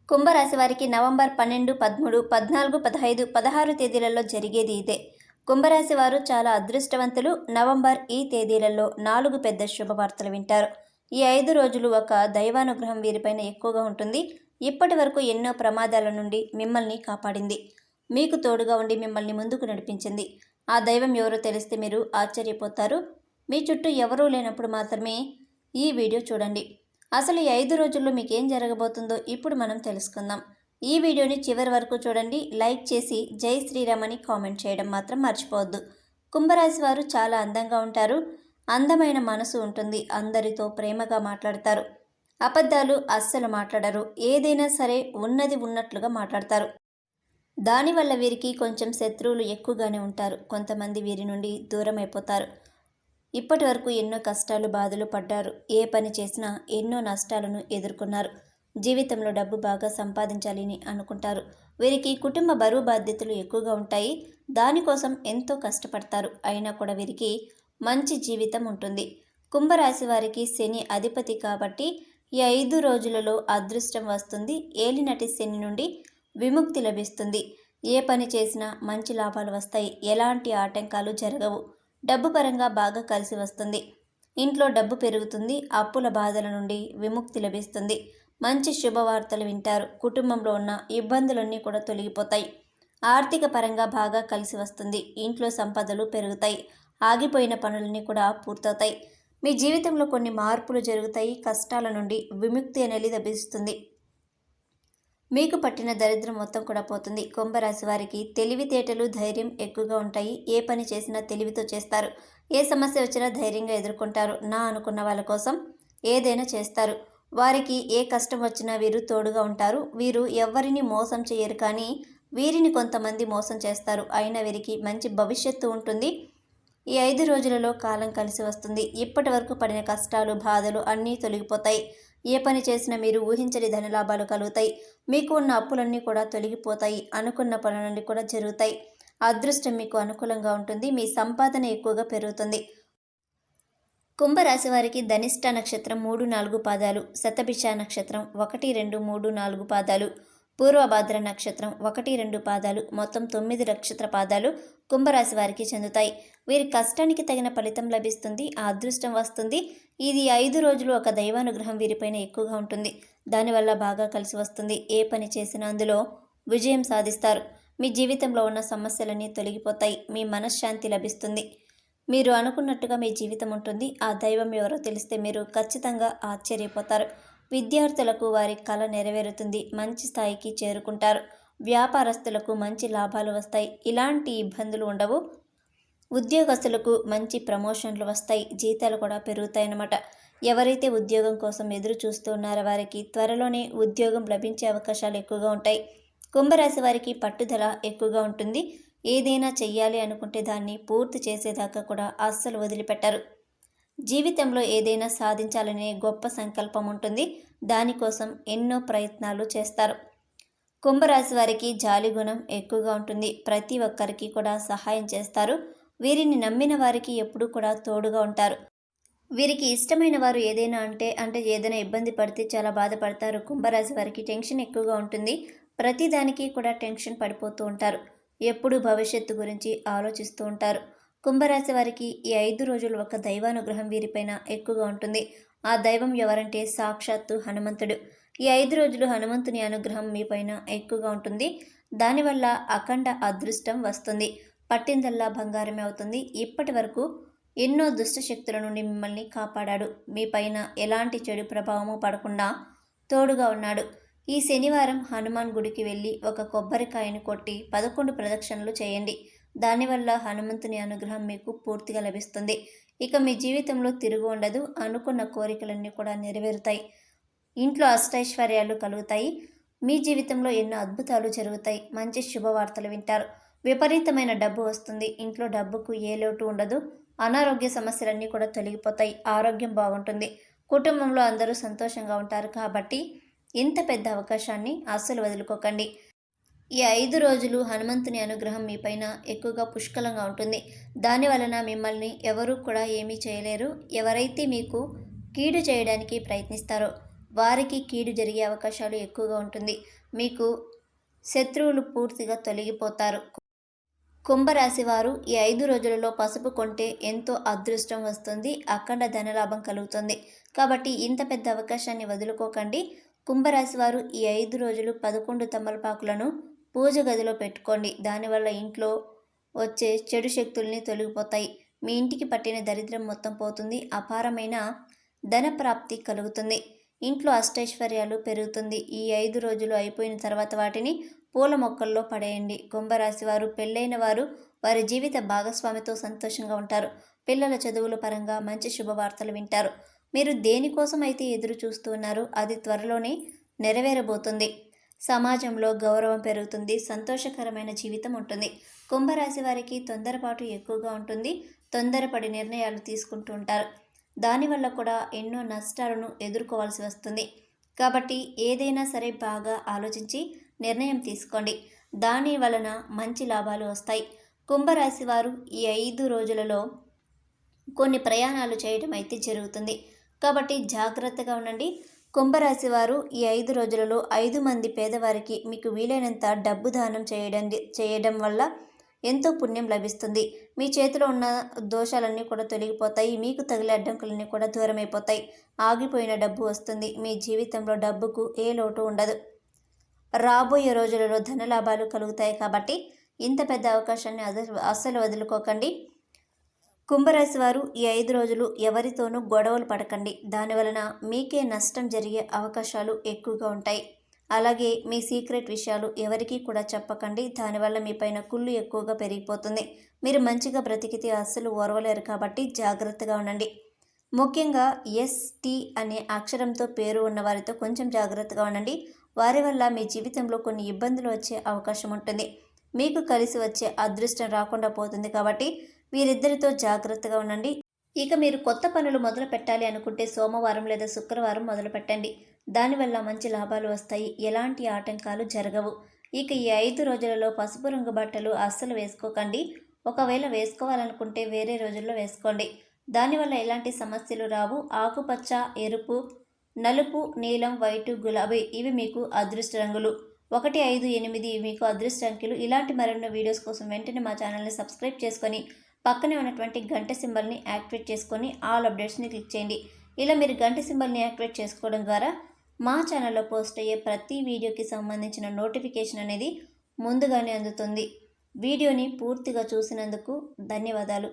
కుంభరాశి వారికి నవంబర్ 12, 13, 14, 15, 16 తేదీలలో జరిగేది ఇదే. కుంభరాశి వారు చాలా అదృష్టవంతులు. నవంబర్ ఈ తేదీలలో 4 పెద్ద శుభవార్తలు వింటారు. ఈ 5 రోజులు ఒక దైవానుగ్రహం వీరిపైన ఎక్కువగా ఉంటుంది. ఇప్పటి వరకు ఎన్నో ప్రమాదాల నుండి మిమ్మల్ని కాపాడింది. మీకు తోడుగా ఉండి మిమ్మల్ని ముందుకు నడిపించింది. ఆ దైవం ఎవరో తెలిస్తే మీరు ఆశ్చర్యపోతారు. మీ చుట్టూ ఎవరూ లేనప్పుడు మాత్రమే ఈ వీడియో చూడండి. అసలు ఈ 5 రోజుల్లో మీకేం జరగబోతుందో ఇప్పుడు మనం తెలుసుకుందాం. ఈ వీడియోని చివరి వరకు చూడండి. లైక్ చేసి జై శ్రీరామ్ అని కామెంట్ చేయడం మాత్రం మర్చిపోవద్దు. కుంభరాశి వారు చాలా అందంగా ఉంటారు. అందమైన మనసు ఉంటుంది. అందరితో ప్రేమగా మాట్లాడతారు. అబద్ధాలు అస్సలు మాట్లాడరు. ఏదైనా సరే ఉన్నది ఉన్నట్లుగా మాట్లాడతారు. దానివల్ల వీరికి కొంచెం శత్రువులు ఎక్కువగానే ఉంటారు. కొంతమంది వీరి నుండి దూరం అయిపోతారు. ఇప్పటి వరకు ఎన్నో కష్టాలు బాధలు పడ్డారు. ఏ పని చేసినా ఎన్నో నష్టాలను ఎదుర్కొన్నారు. జీవితంలో డబ్బు బాగా సంపాదించాలని అనుకుంటారు. వీరికి కుటుంబ బరువు బాధ్యతలు ఎక్కువగా ఉంటాయి. దానికోసం ఎంతో కష్టపడతారు. అయినా కూడా వీరికి మంచి జీవితం ఉంటుంది. కుంభరాశి వారికి శని అధిపతి కాబట్టి ఈ 5 రోజులలో అదృష్టం వస్తుంది. ఏలినటి శని నుండి విముక్తి లభిస్తుంది. ఏ పని చేసినా మంచి లాభాలు వస్తాయి. ఎలాంటి ఆటంకాలు జరగవు. డబ్బు పరంగా బాగా కలిసి వస్తుంది. ఇంట్లో డబ్బు పెరుగుతుంది. అప్పుల బాధల నుండి విముక్తి లభిస్తుంది. మంచి శుభవార్తలు వింటారు. కుటుంబంలో ఉన్న ఇబ్బందులన్నీ కూడా తొలగిపోతాయి. ఆర్థిక పరంగా బాగా కలిసి వస్తుంది. ఇంట్లో సంపదలు పెరుగుతాయి. ఆగిపోయిన పనులన్నీ కూడా పూర్తవుతాయి. మీ జీవితంలో కొన్ని మార్పులు జరుగుతాయి. కష్టాల నుండి విముక్తి అనేది లభిస్తుంది. మీకు పట్టిన దరిద్రం మొత్తం కూడా పోతుంది. కుంభరాశి వారికి తెలివితేటలు ధైర్యం ఎక్కువగా ఉంటాయి. ఏ పని చేసినా తెలివితో చేస్తారు. ఏ సమస్య వచ్చినా ధైర్యంగా ఎదుర్కొంటారు. నా అనుకున్న వాళ్ళ కోసం ఏదైనా చేస్తారు. వారికి ఏ కష్టం వచ్చినా వీరు తోడుగా ఉంటారు. వీరు ఎవరిని మోసం చేయరు, కానీ వీరిని కొంతమంది మోసం చేస్తారు. అయినా వీరికి మంచి భవిష్యత్తు ఉంటుంది. ఈ 5 రోజులలో కాలం కలిసి వస్తుంది. ఇప్పటి వరకు పడిన కష్టాలు బాధలు అన్నీ తొలగిపోతాయి. ఏ పని చేసినా మీరు ఊహించని ధనలాభాలు కలుగుతాయి. మీకు ఉన్న అప్పులన్నీ కూడా తొలగిపోతాయి. అనుకున్న పనులన్నీ కూడా జరుగుతాయి. అదృష్టం మీకు అనుకూలంగా ఉంటుంది. మీ సంపాదన ఎక్కువగా పెరుగుతుంది. కుంభరాశి వారికి ధనిష్ట నక్షత్రం 3, 4 పాదాలు, శతభిష నక్షత్రం 1, 2, 3, 4 పాదాలు, పూర్వభాద్ర నక్షత్రం 1, 2 పాదాలు, మొత్తం 9 నక్షత్ర పాదాలు కుంభరాశి వారికి చెందుతాయి. వీరి కష్టానికి తగిన ఫలితం లభిస్తుంది. ఆ అదృష్టం వస్తుంది. ఇది 5 రోజులు ఒక దైవానుగ్రహం వీరిపైన ఎక్కువగా ఉంటుంది. దానివల్ల బాగా కలిసి వస్తుంది. ఏ పని చేసినా అందులో విజయం సాధిస్తారు. మీ జీవితంలో ఉన్న సమస్యలన్నీ తొలగిపోతాయి. మీ మనశ్శాంతి లభిస్తుంది. మీరు అనుకున్నట్టుగా మీ జీవితం ఉంటుంది. ఆ దైవం ఎవరో తెలిస్తే మీరు ఖచ్చితంగా ఆశ్చర్యపోతారు. విద్యార్థులకు వారి కళ నెరవేరుతుంది. మంచి స్థాయికి చేరుకుంటారు. వ్యాపారస్తులకు మంచి లాభాలు వస్తాయి. ఇలాంటి ఇబ్బందులు ఉండవు. ఉద్యోగస్తులకు మంచి ప్రమోషన్లు వస్తాయి. జీతాలు కూడా పెరుగుతాయన్నమాట. ఎవరైతే ఉద్యోగం కోసం ఎదురు చూస్తూ ఉన్నారో వారికి త్వరలోనే ఉద్యోగం లభించే అవకాశాలు ఎక్కువగా ఉంటాయి. కుంభరాశి వారికి పట్టుదల ఎక్కువగా ఉంటుంది. ఏదైనా చెయ్యాలి అనుకుంటే దాన్ని పూర్తి చేసేదాకా కూడా అస్సలు వదిలిపెట్టరు. జీవితంలో ఏదైనా సాధించాలనే గొప్ప సంకల్పం ఉంటుంది. దానికోసం ఎన్నో ప్రయత్నాలు చేస్తారు. కుంభరాశి వారికి జాలి గుణం ఎక్కువగా ఉంటుంది. ప్రతి ఒక్కరికి కూడా సహాయం చేస్తారు. వీరిని నమ్మిన వారికి ఎప్పుడూ కూడా తోడుగా ఉంటారు. వీరికి ఇష్టమైన వారు ఏదైనా అంటే ఏదైనా ఇబ్బంది పడితే చాలా బాధపడతారు. కుంభరాశి వారికి టెన్షన్ ఎక్కువగా ఉంటుంది. ప్రతిదానికి కూడా టెన్షన్ పడిపోతూ ఉంటారు. ఎప్పుడూ భవిష్యత్తు గురించి ఆలోచిస్తూ ఉంటారు. కుంభరాశి వారికి ఈ 5 రోజులు ఒక దైవానుగ్రహం వీరిపైన ఎక్కువగా ఉంటుంది. ఆ దైవం ఎవరంటే సాక్షాత్తు హనుమంతుడు. ఈ 5 రోజులు హనుమంతుని అనుగ్రహం మీపైన ఎక్కువగా ఉంటుంది. దానివల్ల అఖండ అదృష్టం వస్తుంది. పట్టిందల్లా బంగారమే అవుతుంది. ఇప్పటి వరకు ఎన్నో దుష్ట శక్తుల నుండి మిమ్మల్ని కాపాడాడు. మీపైన ఎలాంటి చెడు ప్రభావము పడకుండా తోడుగా ఉన్నాడు. ఈ శనివారం హనుమాన్ గుడికి వెళ్ళి ఒక కొబ్బరికాయను కొట్టి 11 ప్రదక్షిణలు చేయండి. దానివల్ల హనుమంతుని అనుగ్రహం మీకు పూర్తిగా లభిస్తుంది. ఇక మీ జీవితంలో తిరుగు ఉండదు. అనుకున్న కోరికలన్నీ కూడా నెరవేరుతాయి. ఇంట్లో అష్టైశ్వర్యాలు కలుగుతాయి. మీ జీవితంలో ఎన్నో అద్భుతాలు జరుగుతాయి. మంచి శుభవార్తలు వింటారు. విపరీతమైన డబ్బు వస్తుంది. ఇంట్లో డబ్బుకు ఏ లోటు ఉండదు. అనారోగ్య సమస్యలన్నీ కూడా తొలగిపోతాయి. ఆరోగ్యం బాగుంటుంది. కుటుంబంలో అందరూ సంతోషంగా ఉంటారు. కాబట్టి ఇంత పెద్ద అవకాశాన్ని అస్సలు వదులుకోకండి. ఈ 5 రోజులు హనుమంతుని అనుగ్రహం మీపైన ఎక్కువగా పుష్కలంగా ఉంటుంది. దాని వలన మిమ్మల్ని ఎవరూ కూడా ఏమీ చేయలేరు. ఎవరైతే మీకు కీడు చేయడానికి ప్రయత్నిస్తారో వారికి కీడు జరిగే అవకాశాలు ఎక్కువగా ఉంటుంది. మీకు శత్రువులు పూర్తిగా తొలగిపోతారు. కుంభరాశి వారు ఈ 5 రోజులలో పసుపు కొంటే ఎంతో అదృష్టం వస్తుంది, అఖండ ధనలాభం కలుగుతుంది. కాబట్టి ఇంత పెద్ద అవకాశాన్ని వదులుకోకండి. కుంభరాశి వారు ఈ 5 రోజులు 11 తమలపాకులను పూజ గదిలో పెట్టుకోండి. దానివల్ల ఇంట్లో వచ్చే చెడు శక్తుల్ని తొలగిపోతాయి. మీ ఇంటికి పట్టిన దరిద్రం మొత్తం పోతుంది. అపారమైన ధన ప్రాప్తి కలుగుతుంది. ఇంట్లో అష్టైశ్వర్యాలు పెరుగుతుంది. ఈ 5 రోజులు అయిపోయిన తర్వాత వాటిని పూల మొక్కల్లో పడేయండి. కుంభరాశి వారు పెళ్ళైన వారు వారి జీవిత భాగస్వామితో సంతోషంగా ఉంటారు. పిల్లల చదువుల పరంగా మంచి శుభవార్తలు వింటారు. మీరు దేనికోసం అయితే ఎదురు చూస్తూ ఉన్నారో అది త్వరలోనే నెరవేరబోతుంది. సమాజంలో గౌరవం పెరుగుతుంది. సంతోషకరమైన జీవితం ఉంటుంది. కుంభరాశి వారికి తొందరపాటు ఎక్కువగా ఉంటుంది. తొందరపడి నిర్ణయాలు తీసుకుంటూ ఉంటారు. దానివల్ల కూడా ఎన్నో నష్టాలను ఎదుర్కోవాల్సి వస్తుంది. కాబట్టి ఏదైనా సరే బాగా ఆలోచించి నిర్ణయం తీసుకోండి. దాని వలన మంచి లాభాలు వస్తాయి. కుంభరాశి వారు ఈ 5 రోజులలో కొన్ని ప్రయాణాలు చేయడం అయితే జరుగుతుంది. కాబట్టి జాగ్రత్తగా ఉండండి. కుంభరాశి వారు ఈ 5 రోజులలో 5 మంది పేదవారికి మీకు వీలైనంత డబ్బు దానం చేయడం వల్ల ఎంతో పుణ్యం లభిస్తుంది. మీ చేతిలో ఉన్న దోషాలన్నీ కూడా తొలగిపోతాయి. మీకు తగిలే అడ్డంకులన్నీ కూడా దూరమైపోతాయి. ఆగిపోయిన డబ్బు వస్తుంది. మీ జీవితంలో డబ్బుకు ఏ లోటు ఉండదు. రాబోయే రోజులలో ధనలాభాలు కలుగుతాయి. కాబట్టి ఇంత పెద్ద అవకాశాన్ని అస్సలు వదులుకోకండి. కుంభరాశి వారు ఈ 5 రోజులు ఎవరితోనూ గొడవలు పడకండి. దానివలన మీకే నష్టం జరిగే అవకాశాలు ఎక్కువగా ఉంటాయి. అలాగే మీ సీక్రెట్ విషయాలు ఎవరికీ కూడా చెప్పకండి. దానివల్ల మీ పైన కుళ్ళు ఎక్కువగా పెరిగిపోతుంది. మీరు మంచిగా బ్రతికితే అస్సలు ఓర్వలేరు. కాబట్టి జాగ్రత్తగా ఉండండి. ముఖ్యంగా ST అనే అక్షరంతో పేరు ఉన్న వారితో కొంచెం జాగ్రత్తగా ఉండండి. వారి వల్ల మీ జీవితంలో కొన్ని ఇబ్బందులు వచ్చే అవకాశం ఉంటుంది. మీకు కలిసి వచ్చే అదృష్టం రాకుండా పోతుంది. కాబట్టి వీరిద్దరితో జాగ్రత్తగా ఉండండి. ఇక మీరు కొత్త పనులు మొదలు పెట్టాలి అనుకుంటే సోమవారం లేదా శుక్రవారం మొదలు పెట్టండి. దానివల్ల మంచి లాభాలు వస్తాయి. ఎలాంటి ఆటంకాలు జరగవు. ఇక ఈ 5 రోజులలో పసుపు రంగు బట్టలు అస్సలు వేసుకోకండి. ఒకవేళ వేసుకోవాలనుకుంటే వేరే రోజుల్లో వేసుకోండి. దానివల్ల ఎలాంటి సమస్యలు రావు. ఆకుపచ్చ, ఎరుపు, నలుపు, నీలం, వైటు, గులాబీ ఇవి మీకు అదృష్ట రంగులు. 1, 5, 8 ఇవి మీకు అదృష్ట అంకెలు. ఇలాంటి మరెన్నో వీడియోస్ కోసం వెంటనే మా ఛానల్ని సబ్స్క్రైబ్ చేసుకొని పక్కనే ఉన్నటువంటి గంట సింబల్ని యాక్టివేట్ చేసుకొని ఆల్ అప్డేట్స్ని క్లిక్ చేయండి. ఇలా మీరు గంట సింబల్ని యాక్టివేట్ చేసుకోవడం ద్వారా మా ఛానల్లో పోస్ట్ అయ్యే ప్రతి వీడియోకి సంబంధించిన నోటిఫికేషన్ అనేది ముందుగానే అందుతుంది. వీడియోని పూర్తిగా చూసినందుకు ధన్యవాదాలు.